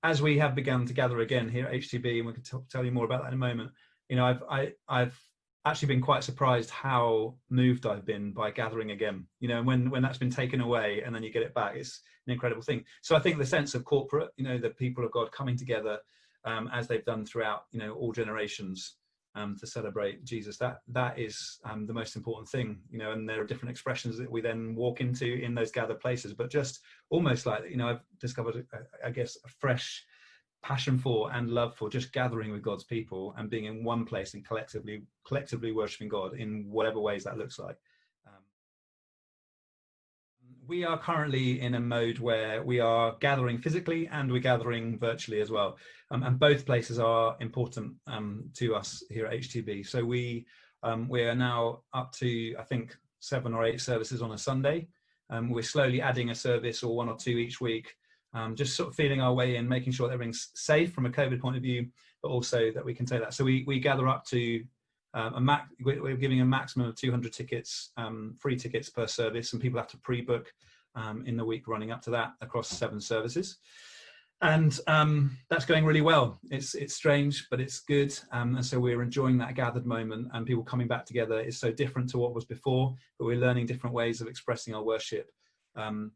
as we have begun to gather again here at HTB, and we can tell you more about that in a moment, you know, I've actually been quite surprised how moved I've been by gathering again. You know, and when that's been taken away and then you get it back, it's an incredible thing. So I think the sense of corporate, you know, the people of God coming together as they've done throughout, you know, all generations, to celebrate Jesus, that is the most important thing, you know. And there are different expressions that we then walk into in those gathered places, but just almost like, you know, I've discovered, I guess, a fresh passion for and love for just gathering with God's people and being in one place and collectively worshiping God in whatever ways that looks like. We are currently in a mode where we are gathering physically and we're gathering virtually as well. And both places are important to us here at HTB. So we are now up to, I think, 7 or 8 services on a Sunday. We're slowly adding a service or 1 or 2 each week, just sort of feeling our way in, making sure that everything's safe from a COVID point of view, but also that we can take that. So we gather up to we're giving a maximum of 200 tickets, free tickets per service, and people have to pre-book in the week running up to that across 7 services. And that's going really well. It's strange, but it's good. And so we're enjoying that gathered moment, and people coming back together is so different to what was before, but we're learning different ways of expressing our worship. And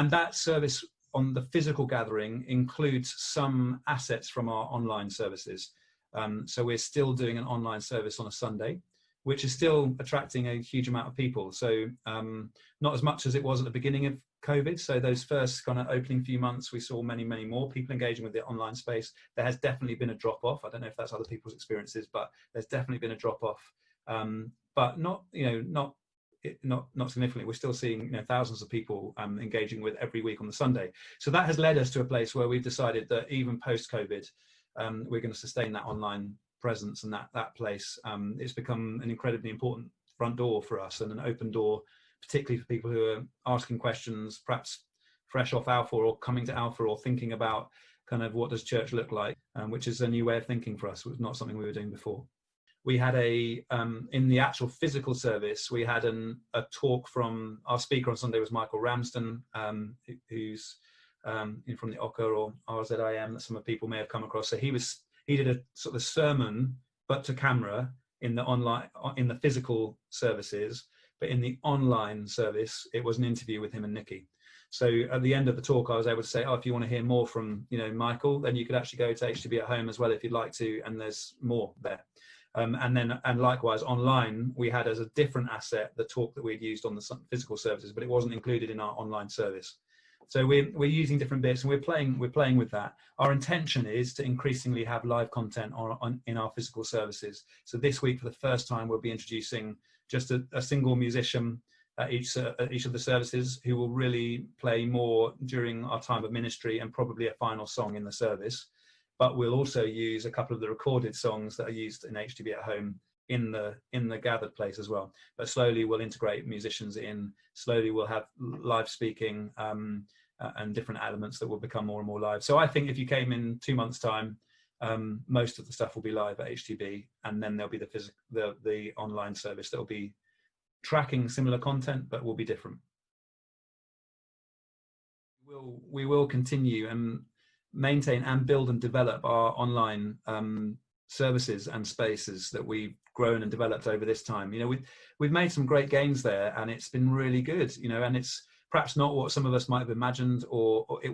that service on the physical gathering includes some assets from our online services. So we're still doing an online service on a Sunday, which is still attracting a huge amount of people. So not as much as it was at the beginning of COVID. So those first kind of opening few months, we saw many more people engaging with the online space. There has definitely been a drop off. I don't know if that's other people's experiences, but there's definitely been a drop off. But not significantly. We're still seeing, you know, thousands of people engaging with every week on the Sunday. So that has led us to a place where we've decided that even post COVID, we're going to sustain that online presence, and that place. It's become an incredibly important front door for us, and an open door, particularly for people who are asking questions, perhaps fresh off Alpha or coming to Alpha or thinking about kind of what does church look like, which is a new way of thinking for us. It was not something we were doing before. We had in the actual physical service, we had a talk from our speaker on Sunday was Michael Ramsden, who's from the Ocker or RZIM that some of people may have come across. So he did a sort of sermon, but to camera in the physical services, but in the online service, it was an interview with him and Nikki. So at the end of the talk, I was able to say, if you want to hear more from, you know, Michael, then you could actually go to HTB at Home as well if you'd like to, and there's more there. And likewise online, we had as a different asset the talk that we'd used on the physical services, but it wasn't included in our online service. So we're using different bits, and we're playing with that. Our intention is to increasingly have live content in our physical services. So this week, for the first time, we'll be introducing just a single musician at each of the services, who will really play more during our time of ministry and probably a final song in the service. But we'll also use a couple of the recorded songs that are used in HTB at Home in the gathered place as well. But slowly we'll integrate musicians in. Slowly we'll have live speaking and different elements that will become more and more live. So I think if you came in 2 months' time, most of the stuff will be live at HTB, and then there'll be the online service that will be tracking similar content, but will be different. We will continue and maintain and build and develop our online services and spaces that we've grown and developed over this time. You know, we've made some great gains there, and it's been really good, you know, and it's perhaps not what some of us might have imagined, or it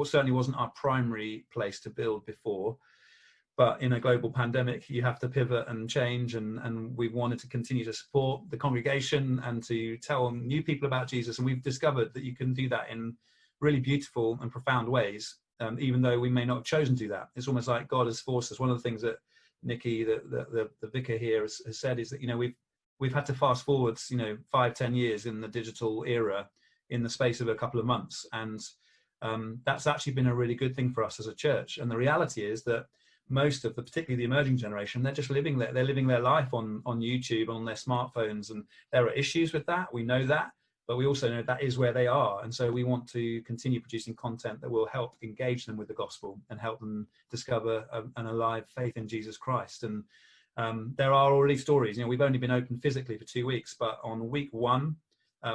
certainly wasn't our primary place to build before. But in a global pandemic, you have to pivot and change, and we wanted to continue to support the congregation and to tell new people about Jesus. And we've discovered that you can do that in really beautiful and profound ways, even though we may not have chosen to do that. It's almost like God has forced us. One of the things that Nikki, the vicar here, has said is that, you know, we've had to fast forward, you know, 5-10 years in the digital era in the space of a couple of months, and that's actually been a really good thing for us as a church. And the reality is that most of particularly the emerging generation, they're just living their life on YouTube, on their smartphones, and there are issues with that. We know that, but we also know that is where they are. And so we want to continue producing content that will help engage them with the gospel and help them discover an alive faith in Jesus Christ. And there are already stories. You know, we've only been open physically for 2 weeks, but on week 1,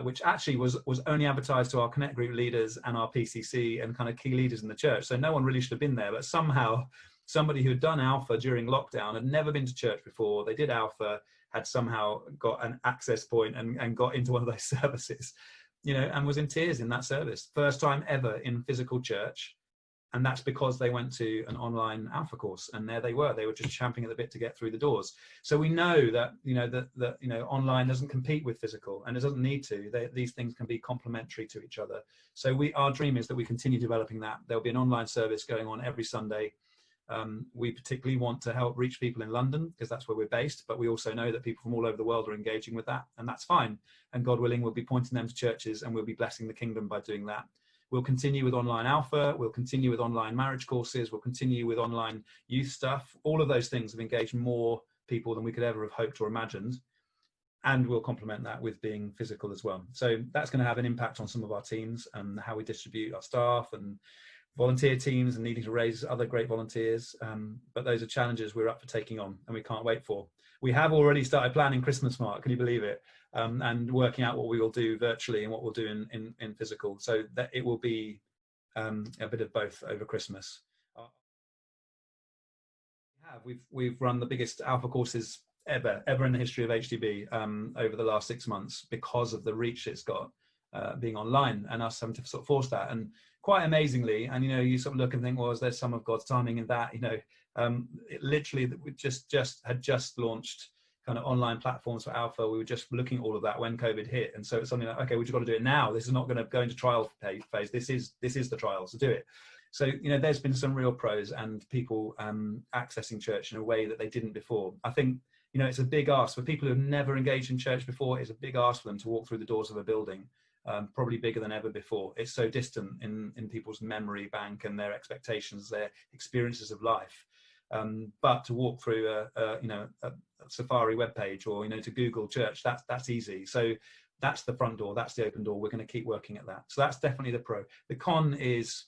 which actually was only advertised to our Connect group leaders and our PCC and kind of key leaders in the church. So no one really should have been there, but somehow somebody who had done Alpha during lockdown, had never been to church before, they did Alpha, had somehow got an access point and got into one of those services, you know, and was in tears in that service. First time ever in physical church. And that's because they went to an online Alpha course, and there they were just champing at the bit to get through the doors. So we know that, you know, that you know, online doesn't compete with physical, and it doesn't need to. These things can be complementary to each other. So our dream is that we continue developing that. There'll be an online service going on every Sunday. We particularly want to help reach people in London because that's where we're based, but we also know that people from all over the world are engaging with that, and that's fine. And God willing, we'll be pointing them to churches, and we'll be blessing the kingdom by doing that. We'll continue with online Alpha, we'll continue with online marriage courses, we'll continue with online youth stuff. All of those things have engaged more people than we could ever have hoped or imagined. And we'll complement that with being physical as well. So that's going to have an impact on some of our teams and how we distribute our staff and volunteer teams and needing to raise other great volunteers. But those are challenges we're up for taking on and we can't wait for. We have already started planning Christmas, Mark, can you believe it? And working out what we will do virtually and what we'll do in physical. So that it will be a bit of both over Christmas. We've run the biggest Alpha courses ever in the history of HTB over the last 6 months because of the reach it's got being online and us having to sort of force that. And quite amazingly, and you know, you sort of look and think, well, is there some of God's timing in that? You know, it literally, we had just launched kind of online platforms for Alpha. We were just looking at all of that when COVID hit, and so it's something like, okay, we've got to do it now. This is not going to go into trial phase. This is the trial, so do it. So you know, there's been some real pros and people accessing church in a way that they didn't before. I think, you know, it's a big ask for people who have never engaged in church before. It's a big ask for them to walk through the doors of a building. Probably bigger than ever before. It's so distant in people's memory bank and their expectations, their experiences of life. But to walk through a Safari webpage or, you know, to Google church, that's easy. So that's the front door, that's the open door. We're going to keep working at that. So that's definitely the pro. The con is,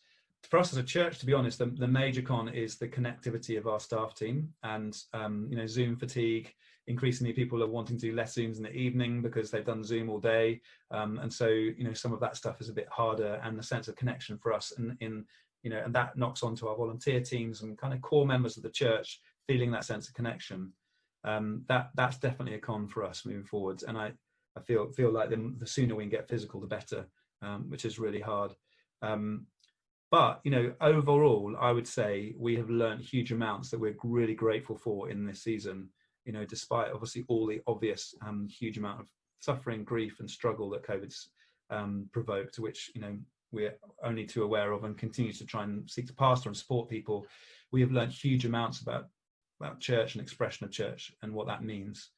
for us as a church, to be honest, the major con is the connectivity of our staff team and you know, Zoom fatigue. Increasingly, people are wanting to do less Zooms in the evening because they've done Zoom all day, and so, you know, some of that stuff is a bit harder, and the sense of connection for us in you know, and that knocks onto our volunteer teams and kind of core members of the church feeling that sense of connection. That's definitely a con for us moving forwards, and I feel like the sooner we can get physical, the better, which is really hard. But, you know, overall, I would say we have learned huge amounts that we're really grateful for in this season, you know, despite obviously all the obvious huge amount of suffering, grief and struggle that COVID's provoked, which, you know, we're only too aware of and continue to try and seek to pastor and support people. We have learned huge amounts about church and expression of church and what that means.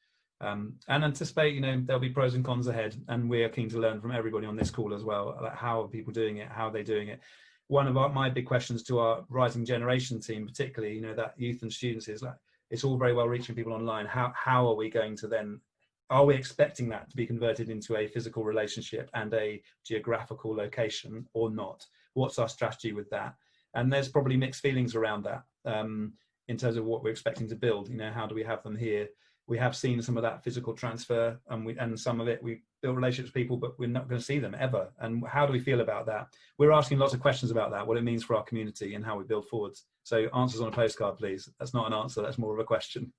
And anticipate, you know, there'll be pros and cons ahead, and we're keen to learn from everybody on this call as well, about how are people doing it, how are they doing it. One of my big questions to our rising generation team, particularly, you know, that youth and students, is like, it's all very well reaching people online. How are we going to then, are we expecting that to be converted into a physical relationship and a geographical location or not? What's our strategy with that? And there's probably mixed feelings around that in terms of what we're expecting to build. You know, how do we have them here? We have seen some of that physical transfer, and some of it we build relationships with people, but we're not going to see them ever. And how do we feel about that? We're asking lots of questions about that, what it means for our community and how we build forwards. So answers on a postcard, please. That's not an answer, that's more of a question.